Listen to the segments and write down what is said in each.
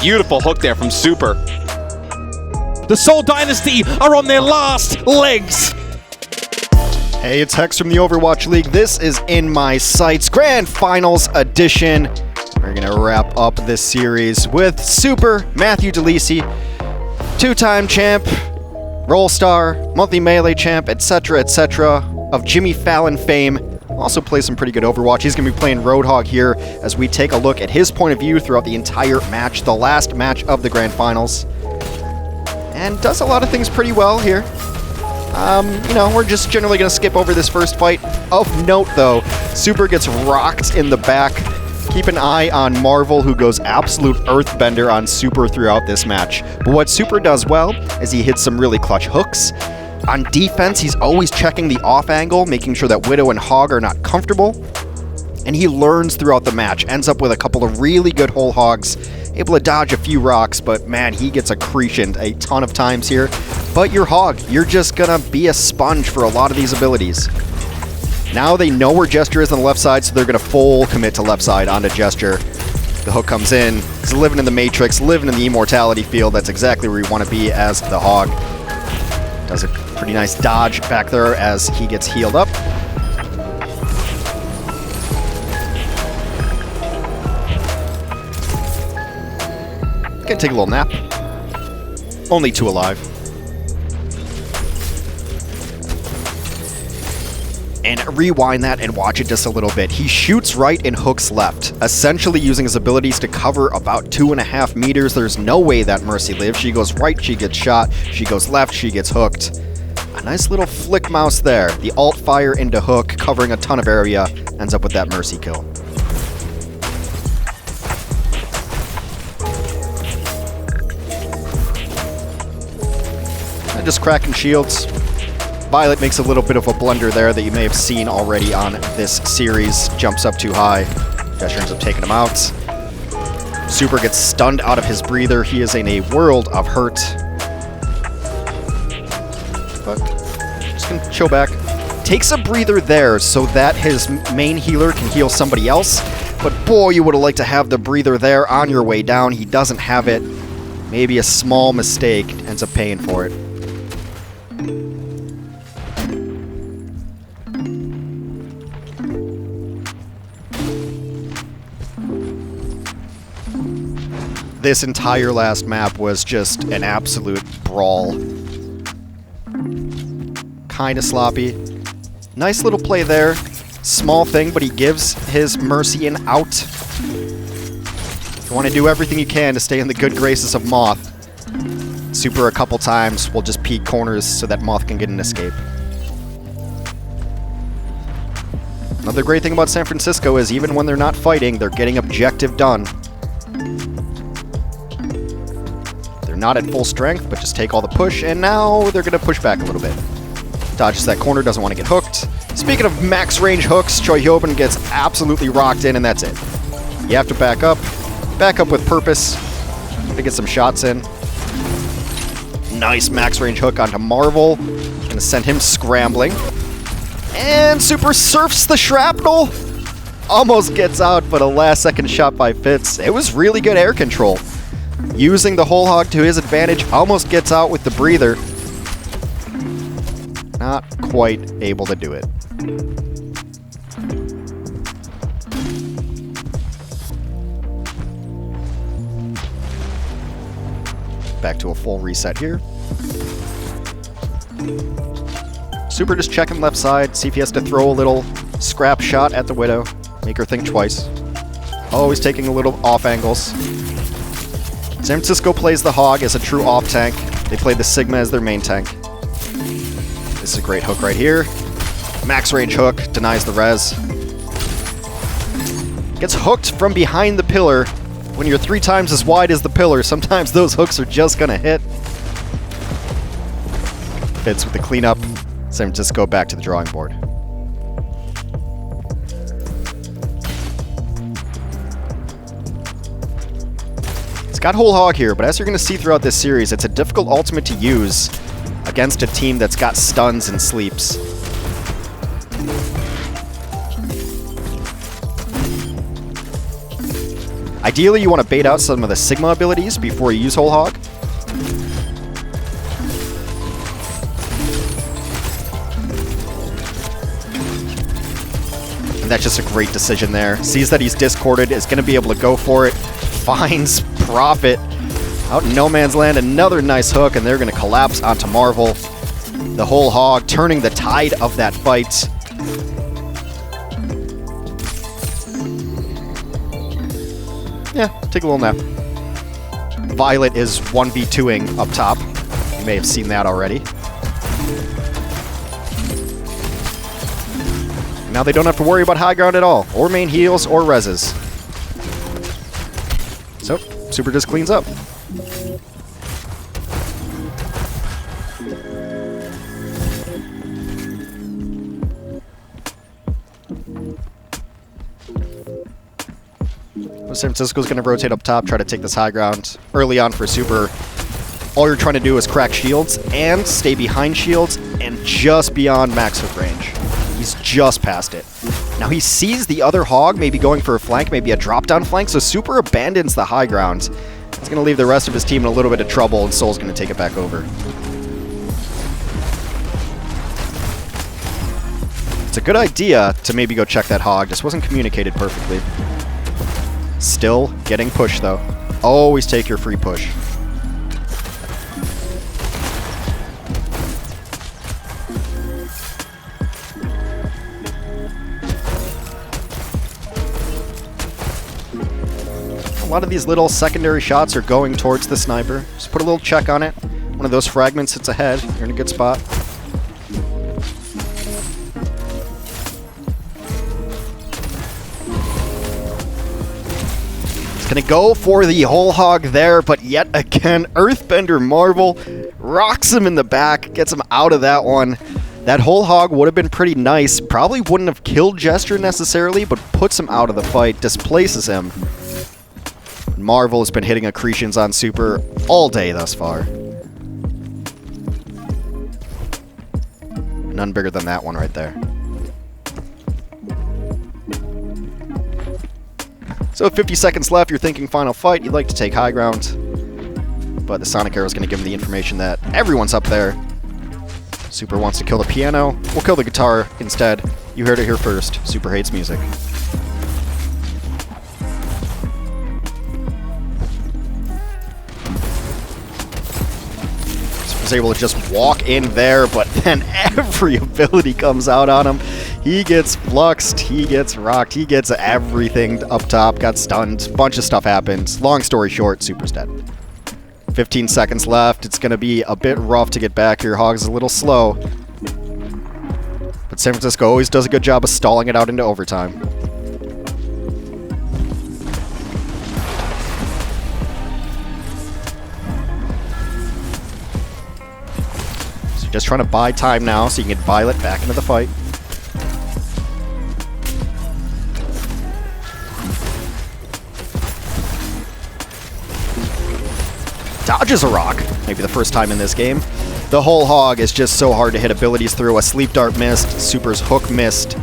beautiful hook there from Super. The Seoul Dynasty are on their last legs. Hey, it's Hex from the Overwatch League. This is In My Sights Grand Finals Edition. We're going to wrap up this series with Super Matthew DeLisi, two-time champ, Roll Star, monthly Melee champ, etc., of Jimmy Fallon fame. Also plays some pretty good Overwatch. He's going to be playing Roadhog here as we take a look at his point of view throughout the entire match, the last match of the Grand Finals. And does a lot of things pretty well here. You know, we're just generally going to skip over this first fight. Of note, though, Super gets rocked in the back. Keep an eye on Marvel, who goes absolute earthbender on Super throughout this match. But what Super does well is he hits some really clutch hooks. On defense, he's always checking the off angle, making sure that Widow and Hog are not comfortable. And he learns throughout the match, ends up with a couple of really good whole hogs, able to dodge a few rocks, but man, he gets accretioned a ton of times here. But you're Hog, you're just gonna be a sponge for a lot of these abilities. Now they know where Gesture is on the left side, so they're gonna full commit to left side onto Gesture. The hook comes in, he's living in the Matrix, living in the immortality field. That's exactly where you want to be as the Hog. Does a pretty nice dodge back there as he gets healed up. Gonna take a little nap. Only 2 alive. And rewind that and watch it just a little bit. He shoots right and hooks left, essentially using his abilities to cover about 2.5 meters. There's no way that Mercy lives. She goes right, she gets shot. She goes left, she gets hooked. A nice little flick mouse there. The alt fire into hook, covering a ton of area, ends up with that Mercy kill. And just cracking shields. Violet makes a little bit of a blunder there that you may have seen already on this series. Jumps up too high. Gesture ends up taking him out. Super gets stunned out of his breather. He is in a world of hurt. But just gonna chill back. Takes a breather there so that his main healer can heal somebody else. But boy, you would have liked to have the breather there on your way down. He doesn't have it. Maybe a small mistake ends up paying for it. This entire last map was just an absolute brawl. Kinda sloppy. Nice little play there. Small thing, but he gives his Mercy an out. You want to do everything you can to stay in the good graces of Moth. Super a couple times will just peek corners so that Moth can get an escape. Another great thing about San Francisco is even when they're not fighting, they're getting objective done. Not at full strength, but just take all the push, and now they're going to push back a little bit. Dodges that corner, doesn't want to get hooked. Speaking of max range hooks, Choi Hyobin gets absolutely rocked in, and that's it. You have to back up with purpose to get some shots in. Nice max range hook onto Marvel. Going to send him scrambling. And Super surfs the shrapnel. Almost gets out, but a last second shot by Fitz. It was really good air control. Using the whole hog to his advantage, almost gets out with the breather. Not quite able to do it. Back to a full reset here. Super just checking left side, see if he has to throw a little scrap shot at the Widow. Make her think twice. Always taking a little off angles. San Francisco plays the Hog as a true off tank. They play the Sigma as their main tank. This is a great hook right here. Max range hook, denies the res. Gets hooked from behind the pillar. When you're 3 times as wide as the pillar, sometimes those hooks are just gonna hit. Fits with the cleanup. San Francisco back to the drawing board. It's got whole hog here, but as you're going to see throughout this series, it's a difficult ultimate to use against a team that's got stuns and sleeps. Ideally, you want to bait out some of the Sigma abilities before you use Whole Hog. And that's just a great decision there. Sees that he's discorded, is going to be able to go for it. Finds Prophet out in no man's land. Another nice hook, and they're going to collapse onto Marvel. The Whole Hog turning the tide of that fight. Yeah, take a little nap. Violet is 1v2ing up top. You may have seen that already. Now they don't have to worry about high ground at all, or main heals, or reses. So, Super just cleans up. San Francisco's going to rotate up top, try to take this high ground early on for Super. All you're trying to do is crack shields and stay behind shields and just beyond max hook range. He's just past it. Now he sees the other Hog maybe going for a flank, maybe a drop-down flank, so Super abandons the high ground. It's going to leave the rest of his team in a little bit of trouble, and Soul's going to take it back over. It's a good idea to maybe go check that Hog, just wasn't communicated perfectly. Still getting pushed, though. Always take your free push. A lot of these little secondary shots are going towards the sniper. Just put a little check on it. One of those fragments hits ahead. You're in a good spot. Gonna go for the Whole Hog there, but yet again, Earthbender Marvel rocks him in the back, gets him out of that one. That Whole Hog would have been pretty nice. Probably wouldn't have killed Gesture necessarily, but puts him out of the fight, displaces him. Marvel has been hitting accretions on Super all day thus far. None bigger than that one right there. So with 50 seconds left, you're thinking final fight, you'd like to take high ground. But the Sonic Arrow is going to give him the information that everyone's up there. Super wants to kill the piano. We'll kill the guitar instead. You heard it here first. Super hates music. Super's able to just walk in there, but then every ability comes out on him. He gets fluxed, he gets rocked, he gets everything up top, got stunned, bunch of stuff happens. Long story short, Super's dead. 15 seconds left, it's going to be a bit rough to get back here. Hog's a little slow. But San Francisco always does a good job of stalling it out into overtime. So just trying to buy time now so you can get Violet back into the fight. Dodges a rock, maybe the first time in this game. The Whole Hog is just so hard to hit abilities through. A Sleep Dart missed, Super's Hook missed.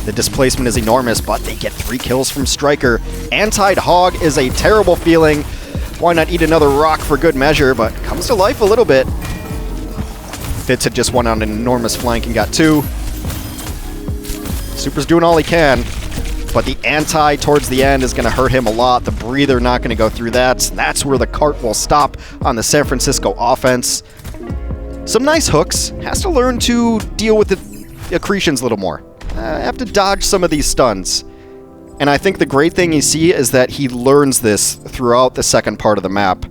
The displacement is enormous, but they get 3 kills from Striker. Anti Hog is a terrible feeling. Why not eat another rock for good measure, but comes to life a little bit. Fitz had just won on an enormous flank and got 2. Super's doing all he can. But the anti towards the end is going to hurt him a lot. The breather not going to go through that. That's where the cart will stop on the San Francisco offense. Some nice hooks. Has to learn to deal with the accretions a little more. Have to dodge some of these stuns. And I think the great thing you see is that he learns this throughout the second part of the map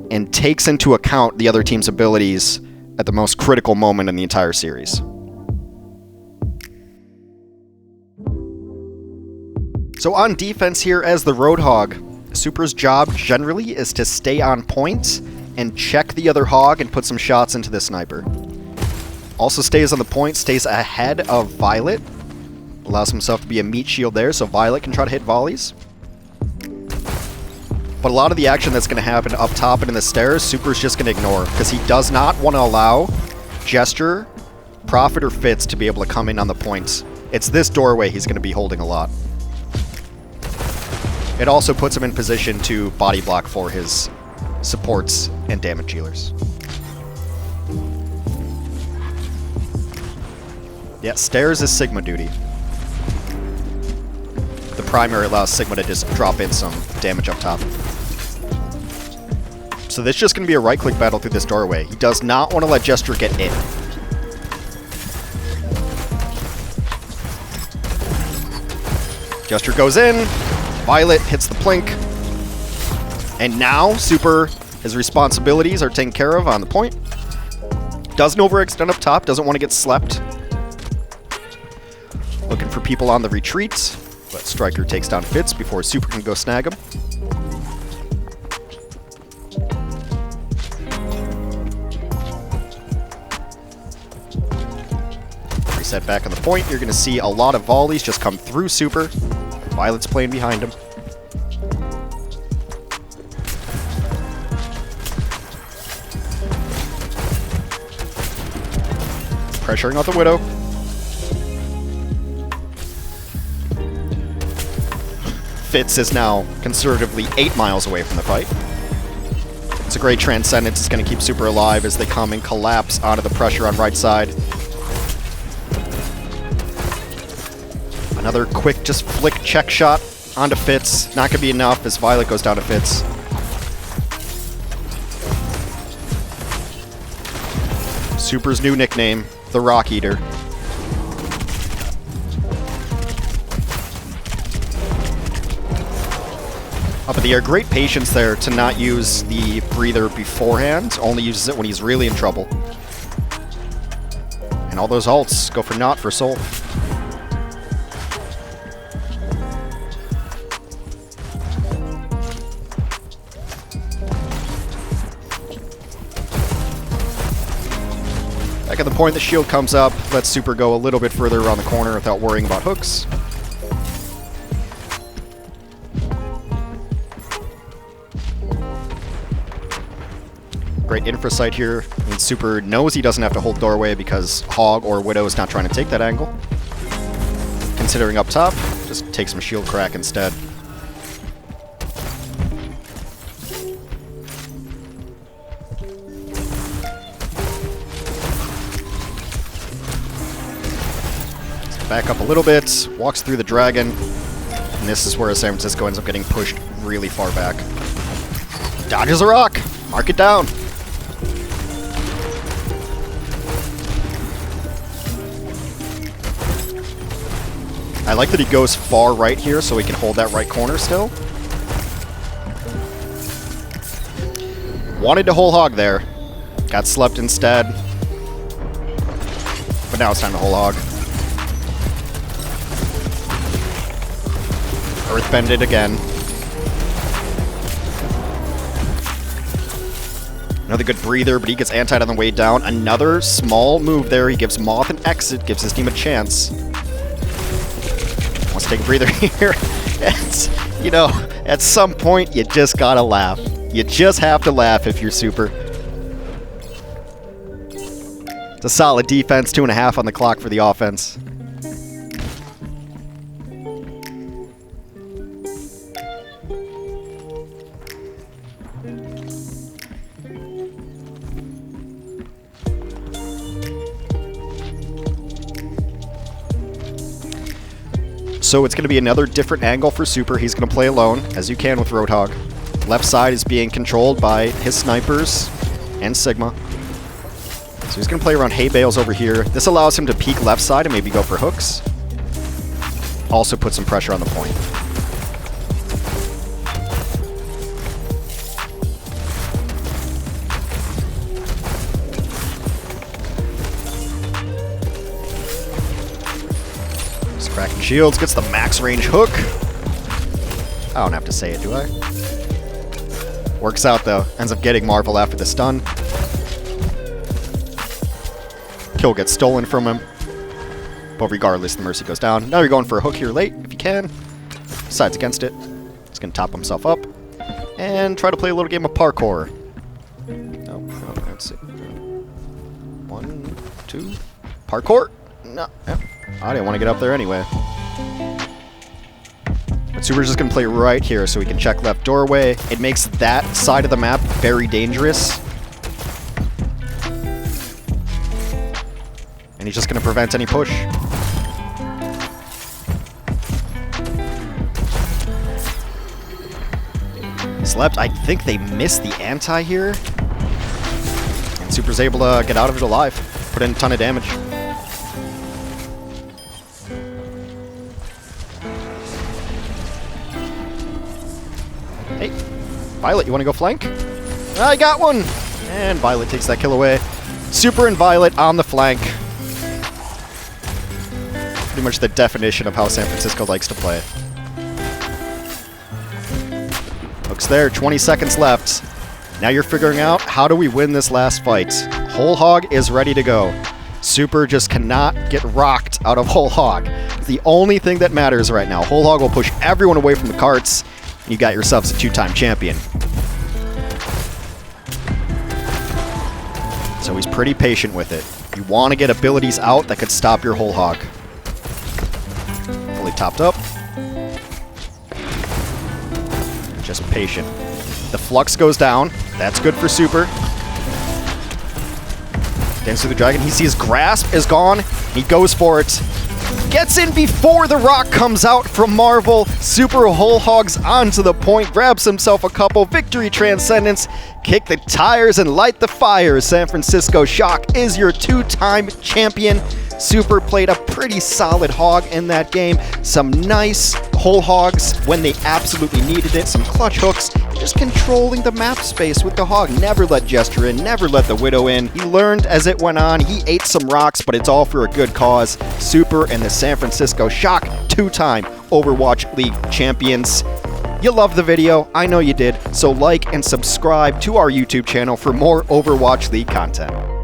and takes into account the other team's abilities at the most critical moment in the entire series. So on defense here as the Roadhog, Super's job generally is to stay on point and check the other Hog and put some shots into the sniper. Also stays on the point, stays ahead of Violet. Allows himself to be a meat shield there so Violet can try to hit volleys. But a lot of the action that's going to happen up top and in the stairs, Super's just going to ignore because he does not want to allow Gesture, Prophet, or Fitz to be able to come in on the points. It's this doorway he's going to be holding a lot. It also puts him in position to body block for his supports and damage dealers. Yeah, stairs is Sigma duty. The primary allows Sigma to just drop in some damage up top. So this is just going to be a right-click battle through this doorway. He does not want to let Jester get in. Jester goes in. Violet hits the plink. And now Super, his responsibilities are taken care of on the point. Doesn't overextend up top, doesn't want to get slept. Looking for people on the retreat, but Striker takes down Fitz before Super can go snag him. Reset back on the point. You're going to see a lot of volleys just come through Super. Violet's playing behind him. Pressuring out the Widow. Fitz is now conservatively 8 miles away from the fight. It's a great Transcendence. It's going to keep Super alive as they come and collapse onto the pressure on right side. Another quick just flick check shot onto Fitz. Not going to be enough as Violet goes down to Fitz. Super's new nickname, the Rock Eater. Up in the air, great patience there to not use the breather beforehand. Only uses it when he's really in trouble. And all those ults go for naught for Seoul. Back at the point, the shield comes up, lets Super go a little bit further around the corner without worrying about hooks. Great infra sight here. I mean, Super knows he doesn't have to hold doorway because Hog or Widow is not trying to take that angle. Considering up top, just take some shield crack instead. Back up a little bit, walks through the dragon, and this is where San Francisco ends up getting pushed really far back. Dodges a rock! Mark it down! I like that he goes far right here so he can hold that right corner still. Wanted to whole hog there. Got slept instead. But now it's time to whole hog. Earthbend it again. Another good breather, but he gets antied on the way down. Another small move there. He gives Moth an exit, gives his team a chance. Wants to take a breather here. And, you know, at some point, you just gotta laugh. You just have to laugh if you're Super. It's a solid defense, 2.5 on the clock for the offense. So it's going to be another different angle for Super. He's going to play alone, as you can with Roadhog. Left side is being controlled by his snipers and Sigma. So he's going to play around hay bales over here. This allows him to peek left side and maybe go for hooks. Also put some pressure on the point. Cracking shields, gets the max range hook. I don't have to say it, do I? Works out though. Ends up getting Marvel after the stun. Kill gets stolen from him. But regardless, the Mercy goes down. Now you're going for a hook here late, if you can. Decides against it. He's going to top himself up. And try to play a little game of parkour. Oh, let's see. 1, 2. Parkour? No. I didn't want to get up there anyway. But Super's just going to play right here so we can check left doorway. It makes that side of the map very dangerous. And he's just going to prevent any push. Slept. I think they missed the anti here. And Super's able to get out of it alive. Put in a ton of damage. Hey, Violet, you want to go flank? I got one! And Violet takes that kill away. Super and Violet on the flank. Pretty much the definition of how San Francisco likes to play. Hooks there, 20 seconds left. Now you're figuring out, how do we win this last fight? Whole Hog is ready to go. Super just cannot get rocked out of Whole Hog. It's the only thing that matters right now. Whole Hog will push everyone away from the carts, and you got yourselves a 2-time champion. So he's pretty patient with it. You want to get abilities out that could stop your Whole Hog. Fully topped up. Just patient. The flux goes down. That's good for Super. Dance through the dragon. He sees grasp is gone. He goes for it. Gets in before the rock comes out from Marvel. Super Whole Hogs onto the point. Grabs himself a couple. Victory Transcendence. Kick the tires and light the fire. San Francisco Shock is your 2-time champion. Super played a pretty solid hog in that game. Some nice Whole Hogs when they absolutely needed it. Some clutch hooks. Just controlling the map space with the hog. Never let Jester in. Never let the Widow in. He learned as it went on. He ate some rocks, but it's all for a good cause. Super and the San Francisco Shock, 2-time Overwatch League champions. You loved the video. I know you did. So like and subscribe to our YouTube channel for more Overwatch League content.